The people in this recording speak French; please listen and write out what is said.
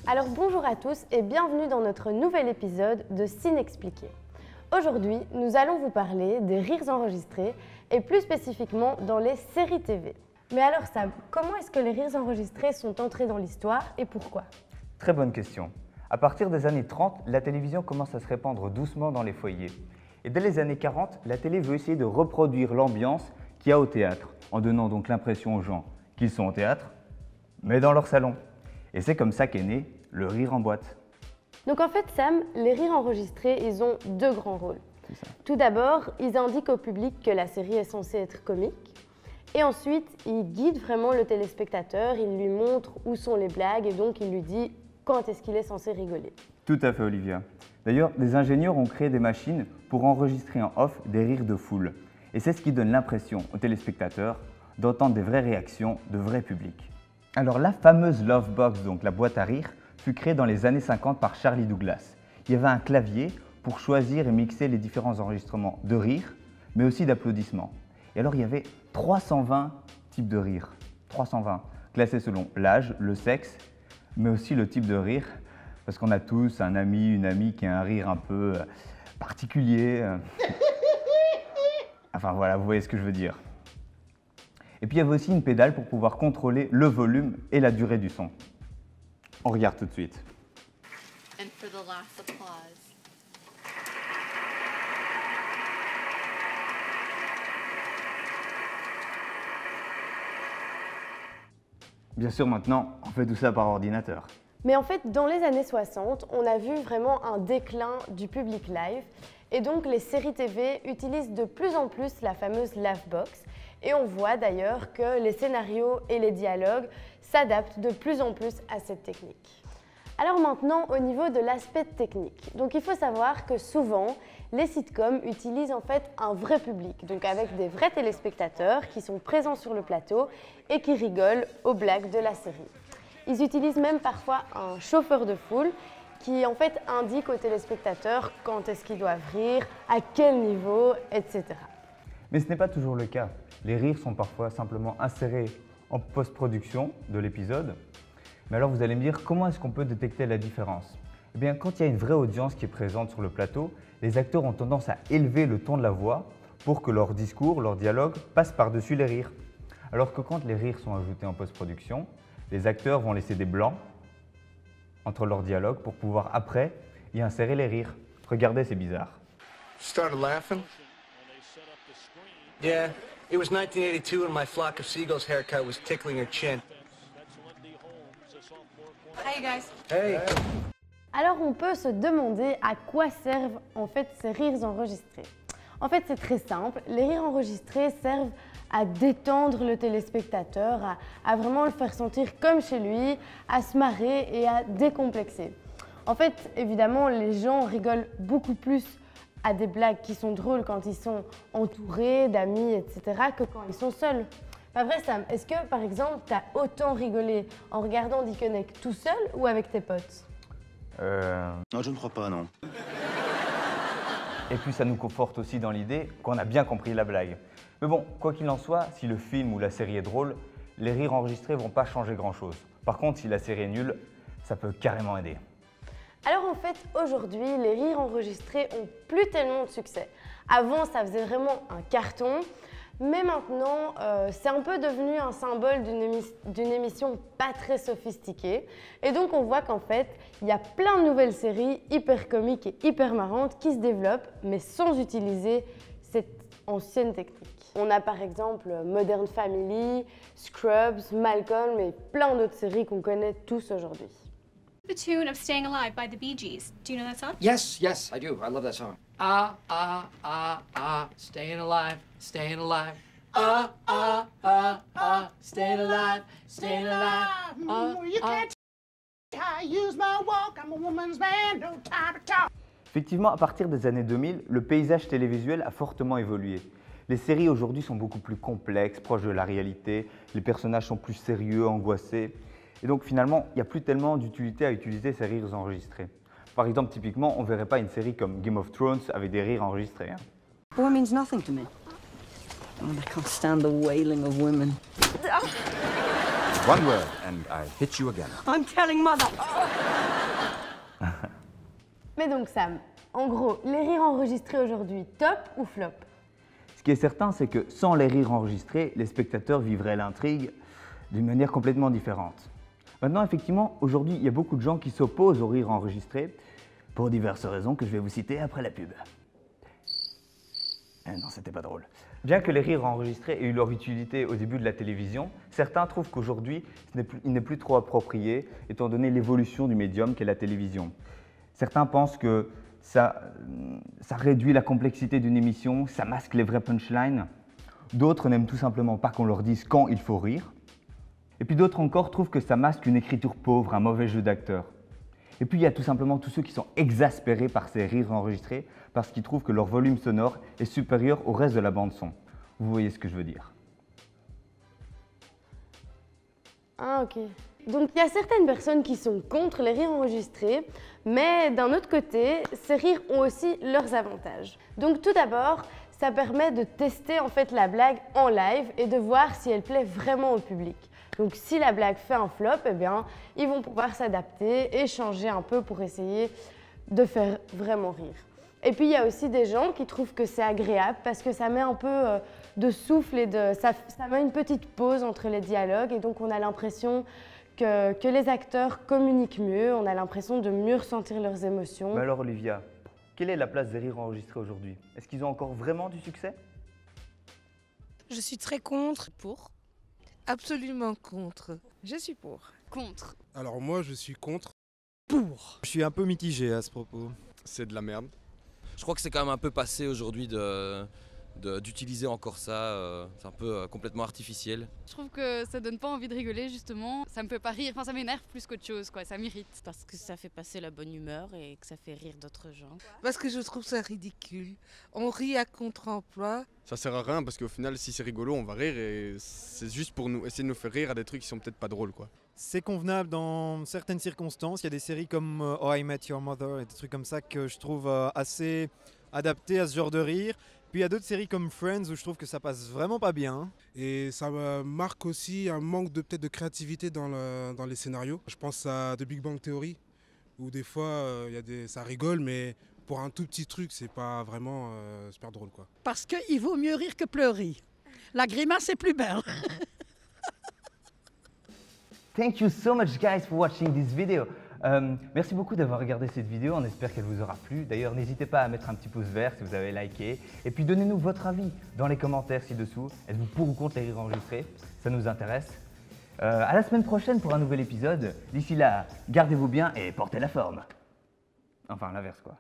Alors bonjour à tous et bienvenue dans notre nouvel épisode de Cinexpliqué. Aujourd'hui, nous allons vous parler des rires enregistrés et plus spécifiquement dans les séries TV. Mais alors Sam, comment est-ce que les rires enregistrés sont entrés dans l'histoire et pourquoi? Très bonne question. À partir des années 30, la télévision commence à se répandre doucement dans les foyers. Et dès les années 40, la télé veut essayer de reproduire l'ambiance qu'il y a au théâtre, en donnant donc l'impression aux gens qu'ils sont au théâtre, mais dans leur salon. Et c'est comme ça qu'est né le rire en boîte. Donc en fait Sam, les rires enregistrés, ils ont deux grands rôles. Tout d'abord, ils indiquent au public que la série est censée être comique. Et ensuite, ils guident vraiment le téléspectateur, ils lui montrent où sont les blagues et donc il lui dit quand est-ce qu'il est censé rigoler. Tout à fait Olivia. D'ailleurs, des ingénieurs ont créé des machines pour enregistrer en off des rires de foule. Et c'est ce qui donne l'impression aux téléspectateurs d'entendre des vraies réactions de vrais publics. Alors la fameuse Lovebox, donc la boîte à rire, fut créée dans les années 50 par Charlie Douglas. Il y avait un clavier pour choisir et mixer les différents enregistrements de rire, mais aussi d'applaudissements. Et alors il y avait 320 types de rire, 320, classés selon l'âge, le sexe, mais aussi le type de rire, parce qu'on a tous un ami, une amie qui a un rire un peu particulier. Enfin voilà, vous voyez ce que je veux dire. Et puis il y avait aussi une pédale pour pouvoir contrôler le volume et la durée du son. On regarde tout de suite. And for the last applause. Bien sûr, maintenant, on fait tout ça par ordinateur. Mais en fait, dans les années 60, on a vu vraiment un déclin du public live. Et donc, les séries TV utilisent de plus en plus la fameuse Lovebox. Et on voit d'ailleurs que les scénarios et les dialogues s'adaptent de plus en plus à cette technique. Alors maintenant, au niveau de l'aspect technique. Donc il faut savoir que souvent, les sitcoms utilisent en fait un vrai public, donc avec des vrais téléspectateurs qui sont présents sur le plateau et qui rigolent aux blagues de la série. Ils utilisent même parfois un chauffeur de foule qui en fait indique aux téléspectateurs quand est-ce qu'ils doivent rire, à quel niveau, etc. Mais ce n'est pas toujours le cas. Les rires sont parfois simplement insérés en post-production de l'épisode. Mais alors vous allez me dire, comment est-ce qu'on peut détecter la différence? Eh bien, quand il y a une vraie audience qui est présente sur le plateau, les acteurs ont tendance à élever le ton de la voix pour que leur discours, leur dialogue passe par-dessus les rires. Alors que quand les rires sont ajoutés en post-production, les acteurs vont laisser des blancs entre leurs dialogues pour pouvoir après y insérer les rires. Regardez, c'est bizarre. Started laughing? Yeah, it was 1982 and my flock of seagulls haircut was tickling her chin. Hey guys. Hey. Alors on peut se demander à quoi servent en fait ces rires enregistrés. En fait c'est très simple, les rires enregistrés servent à détendre le téléspectateur, à vraiment le faire sentir comme chez lui, à se marrer et à décomplexer. En fait évidemment les gens rigolent beaucoup plus à des blagues qui sont drôles quand ils sont entourés d'amis etc. que quand ils sont seuls. Pas vrai Sam, est-ce que par exemple tu as autant rigolé en regardant Dickeneck tout seul ou avec tes potes? Non, je ne crois pas, non. Et puis ça nous conforte aussi dans l'idée qu'on a bien compris la blague. Mais bon, quoi qu'il en soit, si le film ou la série est drôle, les rires enregistrés vont pas changer grand-chose. Par contre, si la série est nulle, ça peut carrément aider. Alors en fait, aujourd'hui, les rires enregistrés ont plus tellement de succès. Avant, ça faisait vraiment un carton. Mais maintenant, c'est un peu devenu un symbole d'une émission pas très sophistiquée. Et donc, on voit qu'en fait, il y a plein de nouvelles séries hyper comiques et hyper marrantes qui se développent, mais sans utiliser cette ancienne technique. On a par exemple Modern Family, Scrubs, Malcolm et plein d'autres séries qu'on connaît tous aujourd'hui. The tune of Staying Alive by the Bee Gees. Do you know that song? Yes, yes, I do. I love that song. Staying alive, staying alive. Staying alive, staying alive. You can't I use my walk, I'm a woman's man, no time to talk. Effectivement, à partir des années 2000, le paysage télévisuel a fortement évolué. Les séries aujourd'hui sont beaucoup plus complexes, proches de la réalité, les personnages sont plus sérieux, angoissés. Et donc finalement, il n'y a plus tellement d'utilité à utiliser ces rires enregistrés. Par exemple, typiquement, on ne verrait pas une série comme Game of Thrones avec des rires enregistrés. War means nothing to me. Oh, I can't stand the wailing of women. One word, and I hit you again. I'm telling Mother. Mais donc Sam, en gros, les rires enregistrés aujourd'hui, top ou flop? Ce qui est certain, c'est que sans les rires enregistrés, les spectateurs vivraient l'intrigue d'une manière complètement différente. Maintenant, effectivement, aujourd'hui, il y a beaucoup de gens qui s'opposent aux rires enregistrés pour diverses raisons que je vais vous citer après la pub. Non, c'était pas drôle. Bien que les rires enregistrés aient eu leur utilité au début de la télévision, certains trouvent qu'aujourd'hui, il n'est plus trop approprié, étant donné l'évolution du médium qu'est la télévision. Certains pensent que ça réduit la complexité d'une émission, ça masque les vrais punchlines. D'autres n'aiment tout simplement pas qu'on leur dise quand il faut rire. Et puis d'autres encore trouvent que ça masque une écriture pauvre, un mauvais jeu d'acteur. Et puis il y a tout simplement tous ceux qui sont exaspérés par ces rires enregistrés parce qu'ils trouvent que leur volume sonore est supérieur au reste de la bande son. Vous voyez ce que je veux dire. Ah ok. Donc il y a certaines personnes qui sont contre les rires enregistrés, mais d'un autre côté, ces rires ont aussi leurs avantages. Donc tout d'abord, ça permet de tester en fait la blague en live et de voir si elle plaît vraiment au public. Donc si la blague fait un flop, eh bien, ils vont pouvoir s'adapter et changer un peu pour essayer de faire vraiment rire. Et puis il y a aussi des gens qui trouvent que c'est agréable parce que ça met un peu de souffle et ça met une petite pause entre les dialogues et donc on a l'impression que les acteurs communiquent mieux, on a l'impression de mieux ressentir leurs émotions. Mais alors Olivia, quelle est la place des rires enregistrés aujourd'hui? Est-ce qu'ils ont encore vraiment du succès? Je suis très contre. Pour? Absolument contre. Je suis pour. Contre. Alors moi, je suis contre. Pour. Je suis un peu mitigé à ce propos. C'est de la merde. Je crois que c'est quand même un peu passé aujourd'hui d'utiliser encore ça. C'est un peu complètement artificiel. Je trouve que ça donne pas envie de rigoler justement. Ça me fait pas rire, enfin ça m'énerve plus qu'autre chose quoi, ça m'irrite. Parce que ça fait passer la bonne humeur et que ça fait rire d'autres gens. Parce que je trouve ça ridicule. On rit à contre-emploi. Ça sert à rien parce qu'au final, si c'est rigolo, on va rire et c'est juste pour nous essayer de nous faire rire à des trucs qui sont peut-être pas drôles quoi. C'est convenable dans certaines circonstances. Il y a des séries comme Oh I Met Your Mother et des trucs comme ça que je trouve assez adaptés à ce genre de rire. Puis il y a d'autres séries comme Friends où je trouve que ça passe vraiment pas bien. Et ça marque aussi un manque peut-être de créativité dans les scénarios. Je pense à The Big Bang Theory où des fois ça rigole mais pour un tout petit truc c'est pas vraiment super drôle quoi. Parce qu'il vaut mieux rire que pleurer. La grimace est plus belle. Thank you so much guys for watching this video. Merci beaucoup d'avoir regardé cette vidéo, on espère qu'elle vous aura plu. D'ailleurs, n'hésitez pas à mettre un petit pouce vert si vous avez liké. Et puis donnez-nous votre avis dans les commentaires ci-dessous. Êtes-vous pour ou contre les rires enregistrés? Ça nous intéresse. À la semaine prochaine pour un nouvel épisode. D'ici là, gardez-vous bien et portez la forme. Enfin, l'inverse quoi.